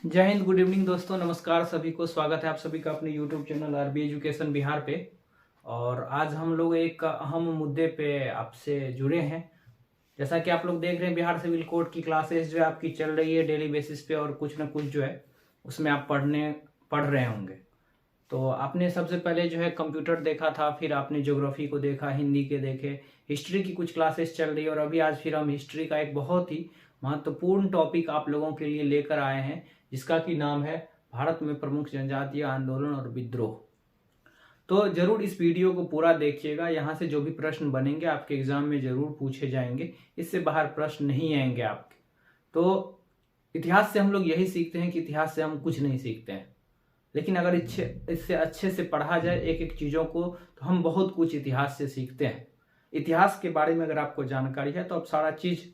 जय Hind, good evening दोस्तों। नमस्कार सभी को, स्वागत है आप सभी का अपने YouTube channel RB Education Bihar पे। और आज हम लोग एक अहम मुद्दे पे आपसे जुड़े हैं। जैसा कि आप लोग देख रहे हैं, बिहार सिविल कोड की क्लासेस जो है आपकी चल रही है डेली बेसिस पे, और कुछ ना कुछ जो है उसमें आप पढ़ रहे होंगे। तो आपने सबसे पहले जो है कंप्यूटर देखा था, फिर आपने ज्योग्राफी को देखा, हिंदी के देखे, हिस्ट्री की कुछ क्लासेस चल रही है, और अभी आज फिर हम हिस्ट्री का एक बहुत ही महत्वपूर्ण टॉपिक आप लोगों के लिए लेकर आए हैं, जिसका कि नाम है भारत में प्रमुख जनजातीय आंदोलन और विद्रोह। तो जरूर इस वीडियो को पूरा देखिएगा। यहाँ से जो भी प्रश्न बनेंगे आपके एग्जाम में जरूर पूछे जाएंगे, इससे बाहर प्रश्न नहीं आएंगे आपके। तो इतिहास से हम लोग यही सीखते हैं कि इतिहास से हम कुछ नहीं सीखते हैं, लेकिन अगर इससे अच्छे से पढ़ा जाए एक एक चीज़ों को, तो हम बहुत कुछ इतिहास से सीखते हैं। इतिहास के बारे में अगर आपको जानकारी है तो आप सारा चीज़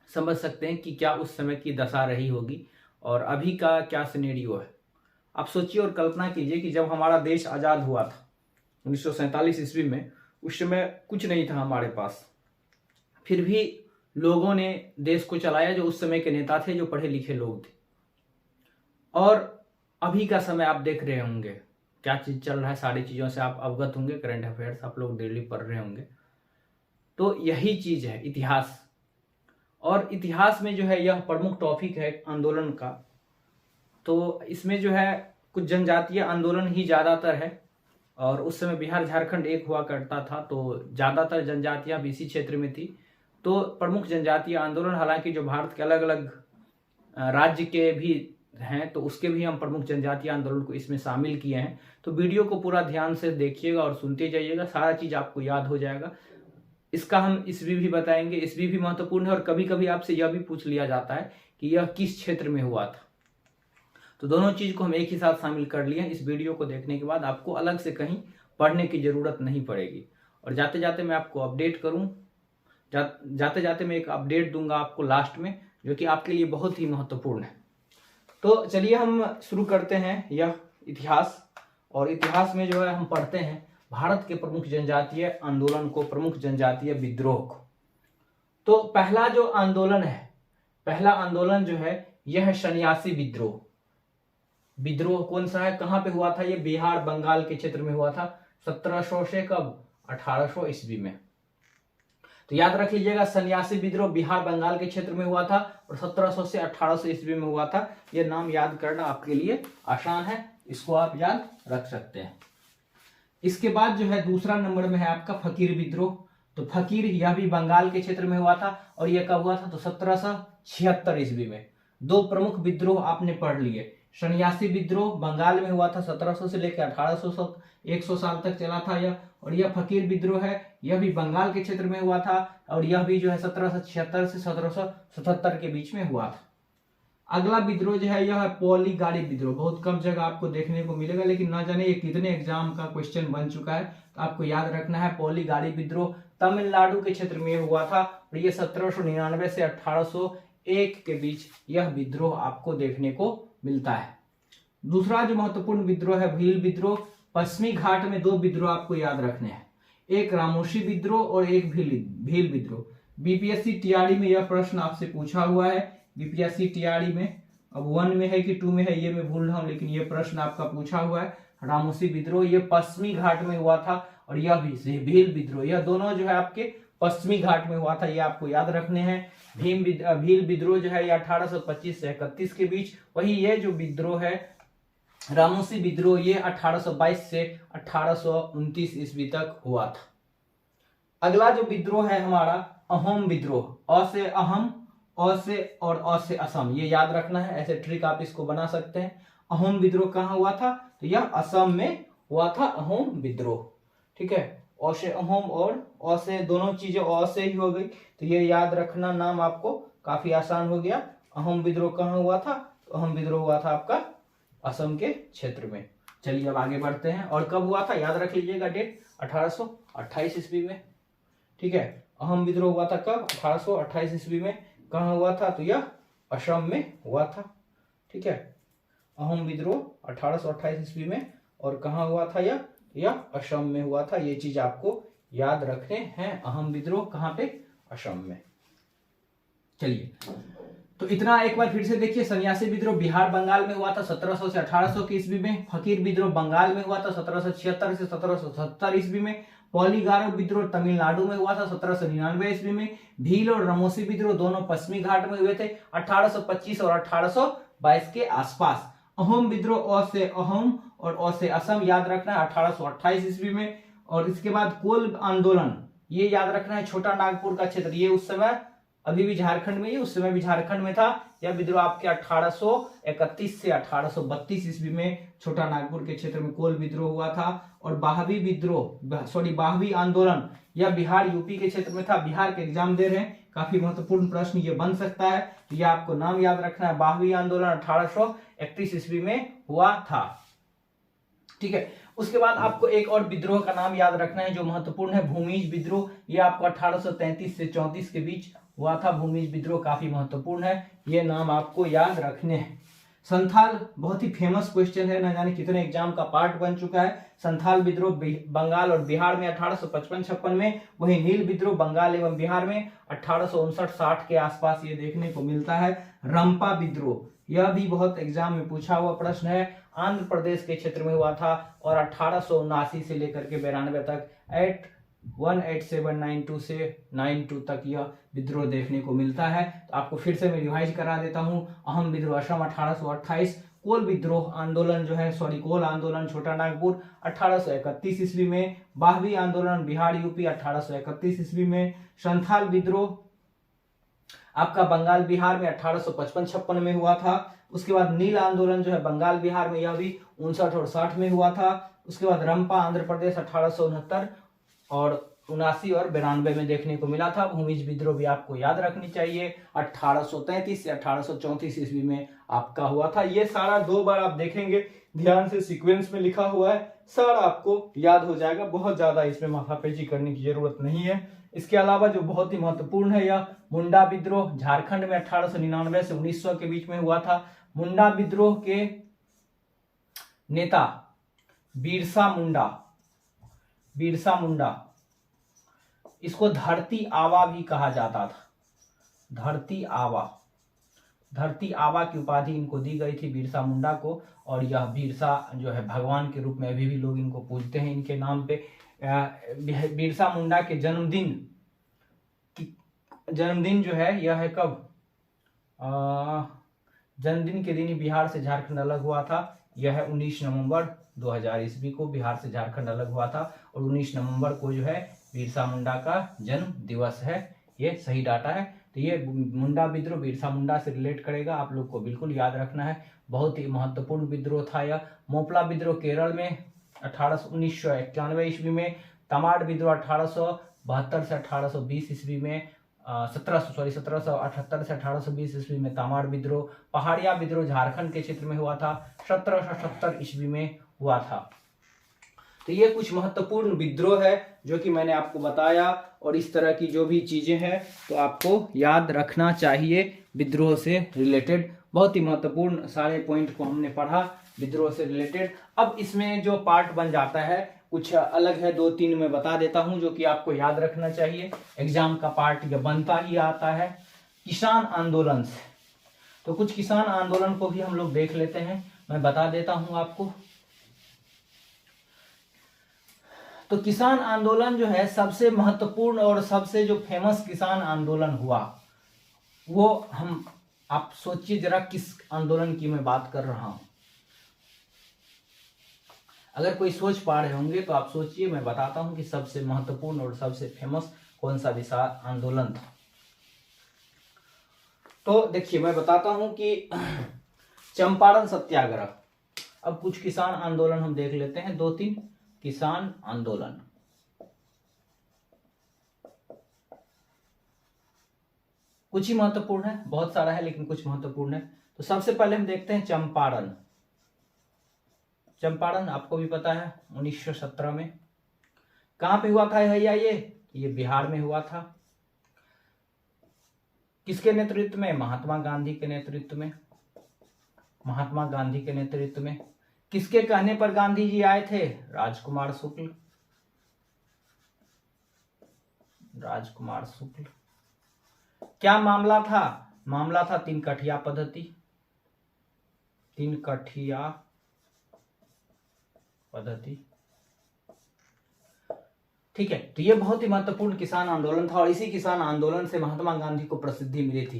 समझ सकते हैं कि क्या उस समय की दशा रही होगी और अभी का क्या सिनेरियो है। आप सोचिए और कल्पना कीजिए कि जब हमारा देश आज़ाद हुआ था 1947 ईस्वी में, उस समय कुछ नहीं था हमारे पास, फिर भी लोगों ने देश को चलाया, जो उस समय के नेता थे, जो पढ़े लिखे लोग थे। और अभी का समय आप देख रहे होंगे क्या चीज़ चल रहा है, सारी चीज़ों से आप अवगत होंगे, करंट अफेयर्स आप लोग डेली पढ़ रहे होंगे। तो यही चीज़ है इतिहास। और इतिहास में जो है यह प्रमुख टॉपिक है आंदोलन का। तो इसमें जो है कुछ जनजातीय आंदोलन ही ज़्यादातर है, और उस समय बिहार झारखंड एक हुआ करता था, तो ज़्यादातर जनजातियाँ भी इसी क्षेत्र में थी। तो प्रमुख जनजातीय आंदोलन, हालांकि जो भारत के अलग अलग राज्य के भी हैं, तो उसके भी हम प्रमुख जनजातीय आंदोलन को इसमें शामिल किए हैं। तो वीडियो को पूरा ध्यान से देखिएगा और सुनते जाइएगा, सारा चीज़ आपको याद हो जाएगा। इसका हम ईस्वी भी बताएंगे, ईस्वी भी महत्वपूर्ण है, और कभी कभी आपसे यह भी पूछ लिया जाता है कि यह किस क्षेत्र में हुआ था। तो दोनों चीज़ को हम एक ही साथ शामिल कर लिए हैं। इस वीडियो को देखने के बाद आपको अलग से कहीं पढ़ने की ज़रूरत नहीं पड़ेगी। और जाते जाते मैं आपको अपडेट करूँ, जाते जाते मैं एक अपडेट दूंगा आपको लास्ट में, जो कि आपके लिए बहुत ही महत्वपूर्ण है। तो चलिए हम शुरू करते हैं यह इतिहास। और इतिहास में जो है हम पढ़ते हैं भारत के प्रमुख जनजातीय आंदोलन को, प्रमुख जनजातीय विद्रोह को। तो पहला जो आंदोलन है, पहला आंदोलन जो है यह है सन्यासी विद्रोह। विद्रोह कौन सा है, कहां पे हुआ था? ये बिहार बंगाल के क्षेत्र में हुआ था 1700 से कब, 1800 ईस्वी में। तो याद रख लीजिएगा, सन्यासी विद्रोह बिहार बंगाल के क्षेत्र में हुआ था और 1700 से 1800 ईस्वी में हुआ था। यह नाम याद करना आपके लिए आसान है, इसको आप याद रख सकते हैं। इसके बाद जो है दूसरा नंबर में है आपका फकीर विद्रोह। तो फकीर यह भी बंगाल के क्षेत्र में हुआ था, और यह कब हुआ था? तो 1776 ईस्वी में। दो प्रमुख विद्रोह आपने पढ़ लिए। सन्यासी विद्रोह बंगाल में हुआ था 1700 से लेकर 1800 तक, 100 साल तक चला था यह। और यह फकीर विद्रोह है, यह भी बंगाल के क्षेत्र में हुआ था, और यह भी जो है 1776 से 1777 के बीच में हुआ था। अगला विद्रोह जो है यह है पॉलीगाड़ी विद्रोह। बहुत कम जगह आपको देखने को मिलेगा, लेकिन ना जाने ये कितने एग्जाम का क्वेश्चन बन चुका है, तो आपको याद रखना है। पॉलीगाड़ी विद्रोह तमिलनाडु के क्षेत्र में हुआ था, और ये 1799 से 1801 के बीच यह विद्रोह आपको देखने को मिलता है। दूसरा जो महत्वपूर्ण विद्रोह है भील विद्रोह। पश्चिमी घाट में दो विद्रोह आपको याद रखने हैं, एक रामोशी विद्रोह और एक भील विद्रोह। बीपीएससी टीआरडी में यह प्रश्न आपसे पूछा हुआ है। बीपीएससी टीआरडी में अब 1 में है कि 2 में है ये मैं भूल रहा हूं, लेकिन ये प्रश्न आपका पूछा हुआ है। रामोशी विद्रोह ये पश्चिमी घाट में हुआ था, और यह भी भील विद्रोह, यह दोनों जो है आपके पश्चिमी घाट में हुआ था, ये आपको याद रखने हैं। भील विद्रोह जो है ये 1825 से 31 के बीच। वही ये जो विद्रोह है रामोशी विद्रोह, ये 1822 से 1829 ईस्वी तक हुआ था। अगला जो विद्रोह है हमारा अहोम विद्रोह। अ से अहम, अ से और अ से असम, ये याद रखना है, ऐसे ट्रिक आप इसको बना सकते हैं। अहोम विद्रोह कहाँ हुआ था? तो यह असम में हुआ था अहोम विद्रोह। ठीक है, अ से अहोम और अ से, दोनों चीजें अ से ही हो गई, तो ये याद रखना, नाम आपको काफी आसान हो गया। अहोम विद्रोह कहाँ हुआ था? तो अहोम विद्रोह हुआ था आपका असम के क्षेत्र में। चलिए अब आगे बढ़ते हैं। और कब हुआ था याद रख लीजिएगा डेट, 1828 ईस्वी में। ठीक है, अहोम विद्रोह हुआ था कब? 1828 ईस्वी में। कहाँ हुआ था? तो यह असम में हुआ था। ठीक है, अहोम विद्रोह 1828 ईस्वी में, और कहाँ हुआ था यह असम में हुआ था। ये चीज आपको याद रखने हैं। अहोम विद्रोह कहाँ पे? असम में। चलिए तो इतना एक बार फिर से देखिए, सन्यासी विद्रोह बिहार बंगाल में हुआ था 1700 से 1800 की ईस्वी में। फकीर विद्रोह बंगाल में हुआ था 1776 से 1770 ईस्वी में। पॉलीगारो विद्रोह तमिलनाडु में हुआ था 1799 ईस्वी में। भील और रमोसी विद्रोह दोनों पश्चिमी घाट में हुए थे 1825 और 1822 के आसपास। अहोम विद्रोह अ से अहोम और अ से असम याद रखना है 1828 ईस्वी में। और इसके बाद कोल आंदोलन, ये याद रखना है छोटा नागपुर का क्षेत्र, ये उस समय अभी भी झारखंड में ही, उस समय भी झारखंड में था। यह विद्रोह आपके 1831 से 1832 ईस्वी में छोटा नागपुर के क्षेत्र में कोल विद्रोह हुआ था। और बाहवी आंदोलन, यह बिहार यूपी के क्षेत्र में था। बिहार के एग्जाम दे रहे हैं, काफी महत्वपूर्ण प्रश्न ये बन सकता है, तो यह आपको नाम याद रखना है। बाहवी आंदोलन 1831 ईस्वी में हुआ था। ठीक है, उसके बाद आपको एक और विद्रोह का नाम याद रखना है जो महत्वपूर्ण है, भूमिज विद्रोह। यह आपको 1833 से 34 के बीच हुआ था। भूमिज विद्रोह काफी महत्वपूर्ण है, ये नाम आपको याद रखने हैं। संथाल बहुत ही फेमस क्वेश्चन है, न जाने कितने एग्जाम का पार्ट बन चुका है। संथाल विद्रोह बंगाल और बिहार में 1855-56 में, वही नील विद्रोह बंगाल एवं बिहार में 1859-60 के आसपास ये देखने को मिलता है। रंपा विद्रोह, यह भी बहुत एग्जाम में पूछा हुआ प्रश्न है, आंध्र प्रदेश के क्षेत्र में हुआ था और 1879 से लेकर के 92 तक 188792 से 92 तक यह विद्रोह देखने को मिलता है। तो आपको फिर से मैं रिवाइज करा देता हूं। अहम विद्रोह असम 1828, कोल विद्रोह आंदोलन कोल आंदोलन छोटा नागपुर 1831 ईस्वी में, बाहवी आंदोलन बिहार यूपी 1831 ईस्वी में, संथाल विद्रोह आपका बंगाल बिहार में 1855-56 में हुआ था। उसके बाद नील आंदोलन बंगाल बिहार में, यह भी 59 और 60 में हुआ था। उसके बाद रंपा आंध्र प्रदेश 1869 और 79 और 92 में देखने को मिला था। भूमिज विद्रोह भी आपको याद रखनी चाहिए, 1833 से 1834 ईस्वी में आपका हुआ था। ये सारा 2 बार आप देखेंगे, ध्यान से सीक्वेंस में लिखा हुआ है, सारा आपको याद हो जाएगा, बहुत ज्यादा इसमें माथापेची करने की जरूरत नहीं है। इसके अलावा जो बहुत ही महत्वपूर्ण है, यह मुंडा विद्रोह झारखंड में 1899 से 1900 के बीच में हुआ था। मुंडा विद्रोह के नेता बिरसा मुंडा, इसको धरती आवा भी कहा जाता था। धरती आवा की उपाधि इनको दी गई थी बिरसा मुंडा को। और यह बिरसा भगवान के रूप में अभी भी लोग इनको पूजते हैं इनके नाम पे। बिरसा मुंडा के जन्मदिन यह है कब, जन्मदिन के दिन ही बिहार से झारखंड अलग हुआ था। यह है 19 नवंबर 2000 ईस्वी को बिहार से झारखंड अलग हुआ था और 19 नवंबर को बिरसा मुंडा का जन्म दिवस है। ये सही डाटा है। तो ये मुंडा विद्रोह बिरसा मुंडा से रिलेट करेगा, आप लोग को बिल्कुल याद रखना है, बहुत ही महत्वपूर्ण विद्रोह था यह। मोपला विद्रोह केरल में 1991 ईस्वी में। तमाड़ विद्रोह 1872 से 1820 ईस्वी में, 1778 से 1820 ईस्वी में तमाड़ विद्रोह। पहाड़िया विद्रोह झारखंड के क्षेत्र में हुआ था, 1770 ईस्वी में हुआ था। तो ये कुछ महत्वपूर्ण विद्रोह है जो कि मैंने आपको बताया, और इस तरह की जो भी चीजें हैं तो आपको याद रखना चाहिए विद्रोह से रिलेटेड। बहुत ही महत्वपूर्ण सारे पॉइंट को हमने पढ़ा विद्रोह से रिलेटेड। अब इसमें जो पार्ट बन जाता है कुछ अलग है, 2-3 मैं बता देता हूं जो कि आपको याद रखना चाहिए। एग्जाम का पार्ट यह बनता ही आता है किसान आंदोलन से। तो कुछ किसान आंदोलन को भी हम लोग देख लेते हैं, मैं बता देता हूं आपको। तो किसान आंदोलन सबसे महत्वपूर्ण और सबसे जो फेमस किसान आंदोलन हुआ वो आप सोचिए जरा किस आंदोलन की मैं बात कर रहा हूं। अगर कोई सोच पा रहे होंगे तो आप सोचिए, मैं बताता हूं कि सबसे महत्वपूर्ण और सबसे फेमस कौन सा विशाल आंदोलन था। तो देखिए मैं बताता हूं कि चंपारण सत्याग्रह। अब कुछ किसान आंदोलन हम देख लेते हैं, 2-3 किसान आंदोलन। कुछ ही महत्वपूर्ण है, बहुत सारा है लेकिन कुछ महत्वपूर्ण है। तो सबसे पहले हम देखते हैं चंपारण। चंपारण आपको भी पता है 1917 में। कहां पे हुआ था भैया? ये बिहार में हुआ था। किसके नेतृत्व में? महात्मा गांधी के नेतृत्व में। महात्मा गांधी के नेतृत्व में। किसके कहने पर गांधी जी आए थे? राजकुमार शुक्ल। राजकुमार शुक्ल। क्या मामला था? मामला था 3 कठिया पद्धति। 3 कठिया पद्धति, ठीक है। तो ये बहुत ही महत्वपूर्ण किसान आंदोलन था और इसी किसान आंदोलन से महात्मा गांधी को प्रसिद्धि मिली थी।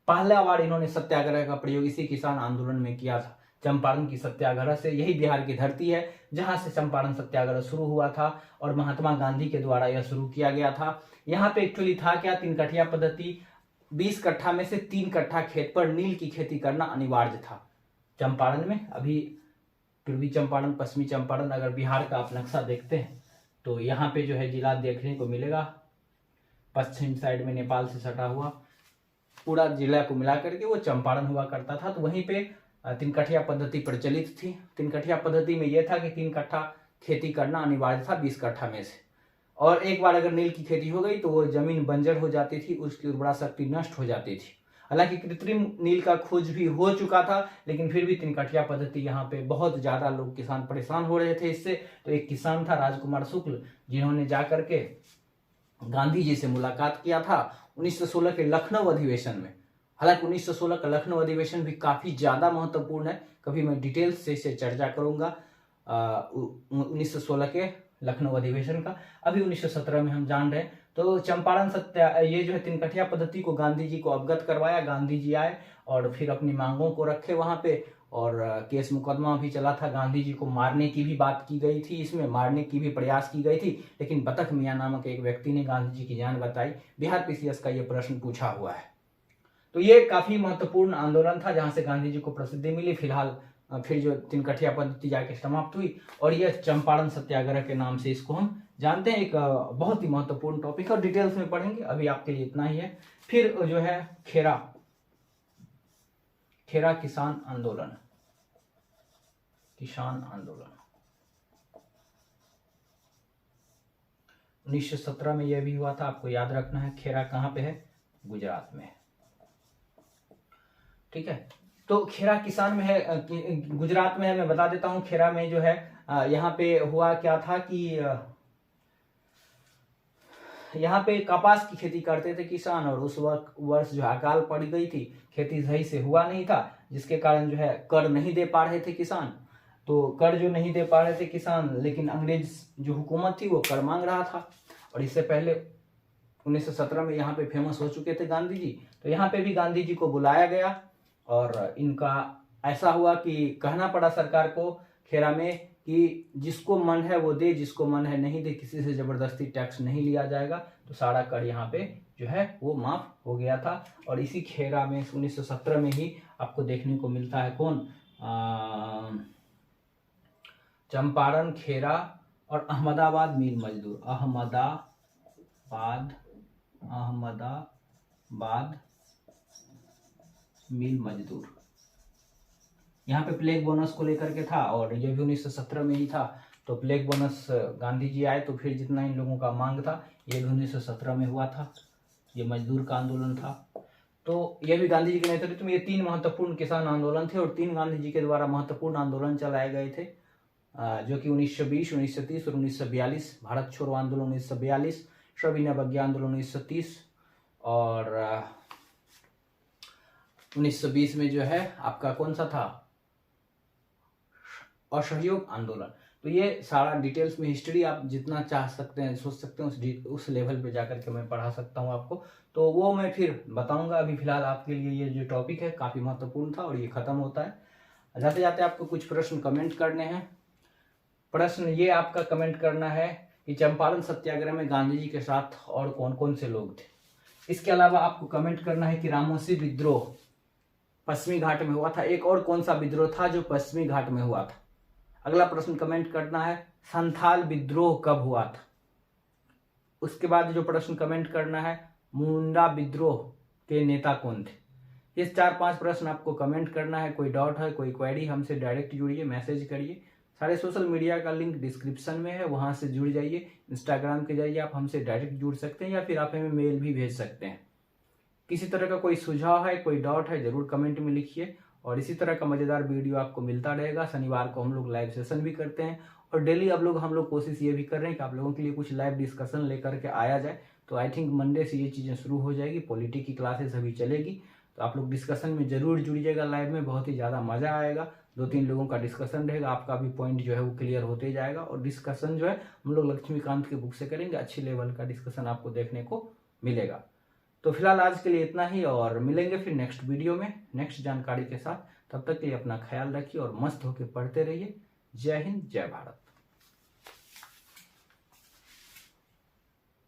पहला बार इन्होंने सत्याग्रह का प्रयोग इसी किसान आंदोलन में किया था। चंपारण की सत्याग्रह से, यही बिहार की धरती है जहां से चंपारण सत्याग्रह शुरू हुआ था और महात्मा गांधी के द्वारा यह शुरू किया गया था। यहाँ पे एक्चुअली था क्या, 3 कठिया पद्धति। 20 कट्ठा में से 3 कट्ठा खेत पर नील की खेती करना अनिवार्य था चंपारण में। अभी पूर्वी चंपारण, पश्चिमी चंपारण, अगर बिहार का आप नक्शा देखते हैं तो यहाँ पे जो है जिला देखने को मिलेगा। पश्चिम साइड में नेपाल से सटा हुआ पूरा जिला को मिला करके वो चंपारण हुआ करता था। तो वहीं पे 3 कठिया पद्धति प्रचलित थी। 3 कठिया पद्धति में यह था कि 3 कट्ठा खेती करना अनिवार्य था 20 कट्ठा में से। और एक बार अगर नील की खेती हो गई तो वो जमीन बंजर हो जाती थी, उसकी उर्वरा शक्ति नष्ट हो जाती थी। हालांकि कृत्रिम नील का खोज भी हो चुका था, लेकिन फिर भी 3 कठिया पद्धति यहाँ पे बहुत ज्यादा लोग, किसान परेशान हो रहे थे इससे। तो एक किसान था राजकुमार शुक्ल, जिन्होंने जाकर के गांधी जी से मुलाकात किया था 1916 के लखनऊ अधिवेशन में। हालांकि 1916 का लखनऊ अधिवेशन भी काफी ज्यादा महत्वपूर्ण है, कभी मैं डिटेल्स से इसे चर्चा करूंगा 1916 के लखनऊ अधिवेशन का। अभी 1917 में हम जान रहे हैं। तो चंपारण ये जो है 3 कठिया पद्धति को गांधी जी को अवगत करवाया। गांधी जी आए और फिर अपनी मांगों को रखे वहां पे, और केस मुकदमा भी चला था। गांधी जी को मारने की भी बात की गई थी, इसमें मारने की भी प्रयास की गई थी, लेकिन बतख मियां नामक एक व्यक्ति ने गांधी जी की जान बताई। बिहार पीसीएस का ये प्रश्न पूछा हुआ है। तो ये काफी महत्वपूर्ण आंदोलन था जहां से गांधी जी को प्रसिद्धि मिली। फिलहाल फिर जो 3 कठिया पद्धति जाके समाप्त हुई और यह चंपारण सत्याग्रह के नाम से इसको हम जानते हैं। एक बहुत ही महत्वपूर्ण टॉपिक है और डिटेल्स में पढ़ेंगे, अभी आपके लिए इतना ही है। फिर जो है खेरा किसान आंदोलन। 1917 में यह भी हुआ था, आपको याद रखना है। खेरा कहाँ पे है? गुजरात में, ठीक है। तो खेरा किसान में है, गुजरात में है। मैं बता देता हूं खेरा में जो है यहाँ पे हुआ क्या था कि यहाँ पे कपास की खेती करते थे किसान, और उस वर्ष जो अकाल पड़ गई थी, खेती सही से हुआ नहीं था, जिसके कारण जो है कर नहीं दे पा रहे थे किसान। तो कर जो नहीं दे पा रहे थे किसान, लेकिन अंग्रेज जो हुकूमत थी वो कर मांग रहा था। और इससे पहले 1917 में यहाँ पे फेमस हो चुके थे गांधी जी। तो यहाँ पे भी गांधी जी को बुलाया गया और इनका ऐसा हुआ कि कहना पड़ा सरकार को खेरा में कि जिसको मन है वो दे, जिसको मन है नहीं दे, किसी से जबरदस्ती टैक्स नहीं लिया जाएगा। तो सारा कर यहाँ पे जो है वो माफ हो गया था। और इसी खेरा में 1917 में ही आपको देखने को मिलता है कौन, चंपारण, खेरा और अहमदाबाद मिल मजदूर। अहमदाबाद मिल मजदूर, यहाँ पे प्लेग बोनस को लेकर के था और ये भी 1917 में ही था। तो प्लेग बोनस गांधी जी आए तो फिर जितना इन लोगों का मांग था ये भी 1917 में हुआ था। ये मजदूर का आंदोलन था। तो ये भी गांधी जी के नेतृत्व में ये 3 महत्वपूर्ण किसान आंदोलन थे और 3 गांधी जी के द्वारा महत्वपूर्ण आंदोलन चलाए गए थे, जो कि 1920, 1930 और 1942। भारत छोड़ो आंदोलन 1942, सविनय अवज्ञा आंदोलन 1930 और 1920 में जो है आपका कौन सा था, असहयोग आंदोलन। तो ये सारा डिटेल्स में हिस्ट्री आप जितना चाह सकते हैं, सोच सकते हैं, उस लेवल पे जाकर के मैं पढ़ा सकता हूँ आपको। तो वो मैं फिर बताऊंगा। अभी फिलहाल आपके लिए ये जो टॉपिक है काफी महत्वपूर्ण था और ये खत्म होता है। जाते जाते आपको कुछ प्रश्न कमेंट करने हैं। प्रश्न ये आपका कमेंट करना है कि चंपारण सत्याग्रह में गांधी जी के साथ और कौन कौन से लोग थे। इसके अलावा आपको कमेंट करना है कि रामोसी विद्रोह पश्चिमी घाट में हुआ था। एक और कौन सा विद्रोह था जो पश्चिमी घाट में हुआ था। अगला प्रश्न कमेंट करना है संथाल विद्रोह कब हुआ था। उसके बाद जो प्रश्न कमेंट करना है मुंडा विद्रोह के नेता कौन थे। इस 4-5 प्रश्न आपको कमेंट करना है। कोई डाउट है, कोई क्वेरी, हमसे डायरेक्ट जुड़िए, मैसेज करिए। सारे सोशल मीडिया का लिंक डिस्क्रिप्शन में है, वहां से जुड़ जाइए। इंस्टाग्राम के जरिए आप हमसे डायरेक्ट जुड़ सकते हैं या फिर आप हमें मेल भी भेज सकते हैं। किसी तरह का कोई सुझाव है, कोई डाउट है, जरूर कमेंट में लिखिए। और इसी तरह का मजेदार वीडियो आपको मिलता रहेगा। शनिवार को हम लोग लाइव सेशन भी करते हैं और डेली हम लोग कोशिश ये भी कर रहे हैं कि आप लोगों के लिए कुछ लाइव डिस्कशन लेकर के आया जाए। तो आई थिंक मंडे से ये चीज़ें शुरू हो जाएगी, पॉलिटी की क्लासेस अभी चलेगी, तो आप लोग डिस्कशन में जरूर जुड़िएगा लाइव में, बहुत ही ज़्यादा मज़ा आएगा। 2-3 लोगों का डिस्कशन रहेगा, आपका भी पॉइंट जो है वो क्लियर होते जाएगा। और डिस्कशन जो है हम लोग लक्ष्मीकांत के बुक से करेंगे, अच्छी लेवल का डिस्कशन आपको देखने को मिलेगा। तो फिलहाल आज के लिए इतना ही, और मिलेंगे फिर नेक्स्ट वीडियो में नेक्स्ट जानकारी के साथ। तब तक के लिए अपना ख्याल रखिए और मस्त होकर पढ़ते रहिए। जय हिंद, जय भारत।